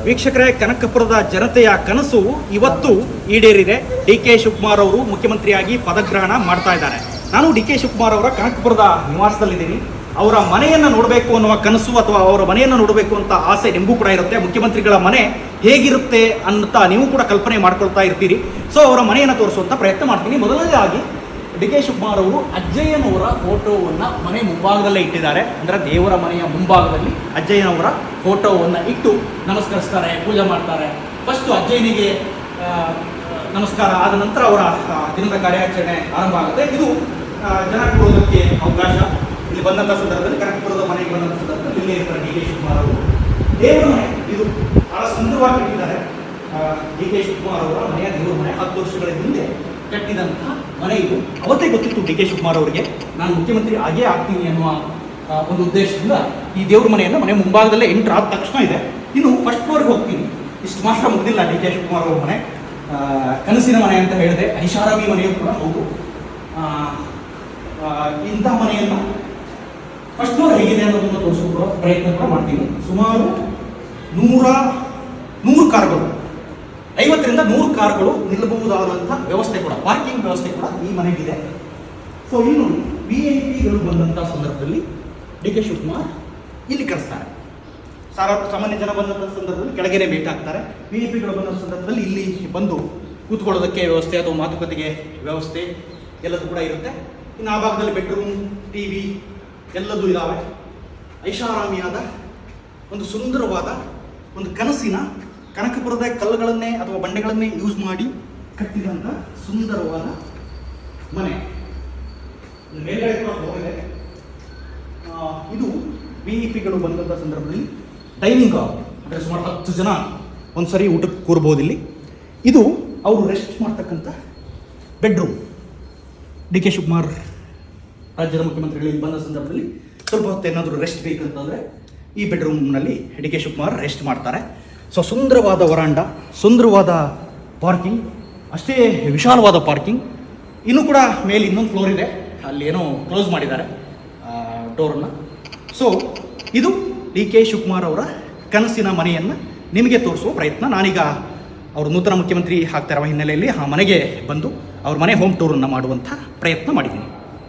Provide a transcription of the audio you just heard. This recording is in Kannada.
ವೀಕ್ಷಕರೇ, ಕನಕಪುರದ ಜನತೆಯ ಕನಸು ಇವತ್ತು ಈಡೇರಿದೆ. ಡಿ ಕೆ ಶಿವಕುಮಾರ್ ಅವರು ಮುಖ್ಯಮಂತ್ರಿಯಾಗಿ ಪದಗ್ರಹಣ ಮಾಡ್ತಾ ಇದ್ದಾರೆ. ನಾನು ಡಿ ಕೆ ಶಿವಕುಮಾರ್ ಅವರ ಕನಕಪುರದ ನಿವಾಸದಲ್ಲಿದ್ದೀನಿ. ಅವರ ಮನೆಯನ್ನು ನೋಡಬೇಕು ಅನ್ನುವ ಕನಸು ಅಥವಾ ಅವರ ಮನೆಯನ್ನು ನೋಡಬೇಕು ಅಂತ ಆಸೆ ನಿಮಗೂ ಕೂಡ ಇರುತ್ತೆ. ಮುಖ್ಯಮಂತ್ರಿಗಳ ಮನೆ ಹೇಗಿರುತ್ತೆ ಅಂತ ನೀವು ಕೂಡ ಕಲ್ಪನೆ ಮಾಡ್ಕೊಳ್ತಾ ಇರ್ತೀರಿ. ಸೊ ಅವರ ಮನೆಯನ್ನು ತೋರಿಸುವಂಥ ಪ್ರಯತ್ನ ಮಾಡ್ತೀನಿ. ಮೊದಲನೇದಾಗಿ ಡಿ ಕೆ ಶಿವಕುಮಾರ್ ಅವರು ಅಜ್ಜಯ್ಯನವರ ಫೋಟೋವನ್ನು ಮನೆ ಮುಂಭಾಗದಲ್ಲೇ ಇಟ್ಟಿದ್ದಾರೆ. ಅಂದರೆ ದೇವರ ಮನೆಯ ಮುಂಭಾಗದಲ್ಲಿ ಅಜ್ಜಯ್ಯನವರ ಫೋಟೋವನ್ನು ಇಟ್ಟು ನಮಸ್ಕರಿಸ್ತಾರೆ, ಪೂಜೆ ಮಾಡ್ತಾರೆ. ಫಸ್ಟು ಅಜ್ಜಯ್ಯನಿಗೆ ನಮಸ್ಕಾರ ಆದ ನಂತರ ಅವರ ದಿನದ ಕಾರ್ಯಾಚರಣೆ ಆರಂಭ ಆಗುತ್ತೆ. ಇದು ಜನ ಕೊಡೋದಕ್ಕೆ ಅವಕಾಶ. ಇಲ್ಲಿ ಬಂದಂಥ ಸಂದರ್ಭದಲ್ಲಿ ಕನಕಪುರದ ಮನೆಗೆ ಬಂದಂಥ ಸಂದರ್ಭದಲ್ಲಿ ಇಲ್ಲೇ ಇರ್ತಾರೆ ಡಿ ಕೆ ಶಿವಕುಮಾರ್ ಅವರು. ದೇವರ ಮನೆ ಇದು ಬಹಳ ಸುಂದರವಾಗಿ ಇಟ್ಟಿದ್ದಾರೆ. ಡಿ ಕೆ ಶಿವಕುಮಾರ್ ಅವರ ಮನೆಯ ದೇವರ ಮನೆ 10 ವರ್ಷಗಳ ಹಿಂದೆ ಕಟ್ಟಿದಂಥ ಮನೆ ಇದು. ಅವತ್ತೇ ಗೊತ್ತಿತ್ತು ಡಿ ಕೆ ಶಿವಕುಮಾರ್ ಅವರಿಗೆ ನಾನು ಮುಖ್ಯಮಂತ್ರಿ ಆಗೇ ಆಗ್ತೀನಿ ಅನ್ನುವ ಒಂದು ಉದ್ದೇಶದಿಂದ ಈ ದೇವ್ರ ಮನೆಯನ್ನು ಮನೆ ಮುಂಭಾಗದಲ್ಲೇ ಎಂಟ್ರ್ ಆದ ತಕ್ಷಣ ಇದೆ. ಇನ್ನು ಫಸ್ಟ್ ಫ್ಲೋರ್ಗೆ ಹೋಗ್ತೀನಿ. ಇಷ್ಟು ಮಾತ್ರ ಮುಗಿದಿಲ್ಲ ಡಿ ಕೆ ಶಿವಕುಮಾರ್ ಅವ್ರ ಮನೆ. ಕನಸಿನ ಮನೆ ಅಂತ ಹೇಳಿದೆ, ಐಷಾರಾಮಿ ಮನೆಯೂ ಕೂಡ ಹೌದು. ಇಂಥ ಮನೆಯನ್ನು ಫಸ್ಟ್ ಫ್ಲೋರ್ ಹೇಗಿದೆ ಅನ್ನೋದನ್ನು ತೋರಿಸ್ಕೊಡೋ ಪ್ರಯತ್ನ ಕೂಡ ಮಾಡ್ತೀನಿ. ಸುಮಾರು 100 ಕಾರುಗಳು, 50ರಿಂದ 100 ಕಾರುಗಳು ನಿಲ್ಲಬಹುದಾದಂಥ ವ್ಯವಸ್ಥೆ ಕೂಡ, ಪಾರ್ಕಿಂಗ್ ವ್ಯವಸ್ಥೆ ಕೂಡ ಈ ಮನೆಗಿದೆ. ಸೊ ಇನ್ನು VIP ಗಳು ಬಂದಂಥ ಸಂದರ್ಭದಲ್ಲಿ ಡಿ ಕೆ ಶಿವಕುಮಾರ್ ಇಲ್ಲಿ ಕರೆಸ್ತಾರೆ. ಸಾಮಾನ್ಯ ಜನ ಬಂದಂಥ ಸಂದರ್ಭದಲ್ಲಿ ಕೆಳಗೇನೆ ಭೇಟಿ ಆಗ್ತಾರೆ. VIP ಗಳು ಬಂದ ಸಂದರ್ಭದಲ್ಲಿ ಇಲ್ಲಿ ಬಂದು ಕೂತ್ಕೊಳ್ಳೋದಕ್ಕೆ ವ್ಯವಸ್ಥೆ ಅಥವಾ ಮಾತುಕತೆಗೆ ವ್ಯವಸ್ಥೆ ಎಲ್ಲದೂ ಕೂಡ ಇರುತ್ತೆ. ಇನ್ನು ಆ ಭಾಗದಲ್ಲಿ ಬೆಡ್ರೂಮ್, TV ಎಲ್ಲದೂ ಇದ್ದಾವೆ. ಐಷಾರಾಮಿಯಾದ ಒಂದು ಸುಂದರವಾದ ಒಂದು ಕನಸಿನ ಕನಕಪುರದ ಕಲ್ಲುಗಳನ್ನೇ ಅಥವಾ ಬಂಡೆಗಳನ್ನೇ ಯೂಸ್ ಮಾಡಿ ಕಟ್ಟಿದಂಥ ಸುಂದರವಾದ ಮನೆ. ಮೇಲ್ಗಡೆ ಕೂಡ ಹೋಗಿದೆ. ಇದು VIP ಗಳು ಬಂದಂಥ ಸಂದರ್ಭದಲ್ಲಿ ಡೈನಿಂಗ್ ಹಾಲ್, ಅಂದರೆ ಸುಮಾರು 10 ಜನ ಒಂದು ಸರಿ ಊಟಕ್ಕೆ ಕೂರ್ಬೋದು ಇಲ್ಲಿ. ಇದು ಅವರು ರೆಸ್ಟ್ ಮಾಡ್ತಕ್ಕಂಥ ಬೆಡ್ರೂಮ್. ಡಿ ಕೆ ಶಿವಕುಮಾರ್ ರಾಜ್ಯದ ಮುಖ್ಯಮಂತ್ರಿಗಳಿಗೆ ಬಂದ ಸಂದರ್ಭದಲ್ಲಿ ಸ್ವಲ್ಪ ಹೊತ್ತು ಏನಾದರೂ ರೆಸ್ಟ್ ಬೇಕಂತಂದರೆ ಈ ಬೆಡ್ರೂಮ್ನಲ್ಲಿ ಡಿ ಕೆ ಶಿವಕುಮಾರ್ ರೆಸ್ಟ್ ಮಾಡ್ತಾರೆ. ಸೊ ಸುಂದರವಾದ ವರಾಂಡ, ಸುಂದರವಾದ ಪಾರ್ಕಿಂಗ್, ಅಷ್ಟೇ ವಿಶಾಲವಾದ ಪಾರ್ಕಿಂಗ್. ಇನ್ನೂ ಕೂಡ ಮೇಲೆ ಇನ್ನೊಂದು ಫ್ಲೋರ್ ಇದೆ, ಅಲ್ಲಿ ಏನೋ ಕ್ಲೋಸ್ ಮಾಡಿದ್ದಾರೆ ಡೋರನ್ನು. ಸೊ ಇದು ಡಿ ಕೆ ಶಿವಕುಮಾರ್ ಅವರ ಕನಸಿನ ಮನೆಯನ್ನು ನಿಮಗೆ ತೋರಿಸುವ ಪ್ರಯತ್ನ. ನಾನೀಗ ಅವರು ನೂತನ ಮುಖ್ಯಮಂತ್ರಿ ಆಗ್ತಾ ಇರುವ ಹಿನ್ನೆಲೆಯಲ್ಲಿ ಆ ಮನೆಗೆ ಬಂದು ಅವ್ರ ಮನೆ ಹೋಮ್ ಟೂರನ್ನು ಮಾಡುವಂಥ ಪ್ರಯತ್ನ ಮಾಡಿದ್ದೀನಿ.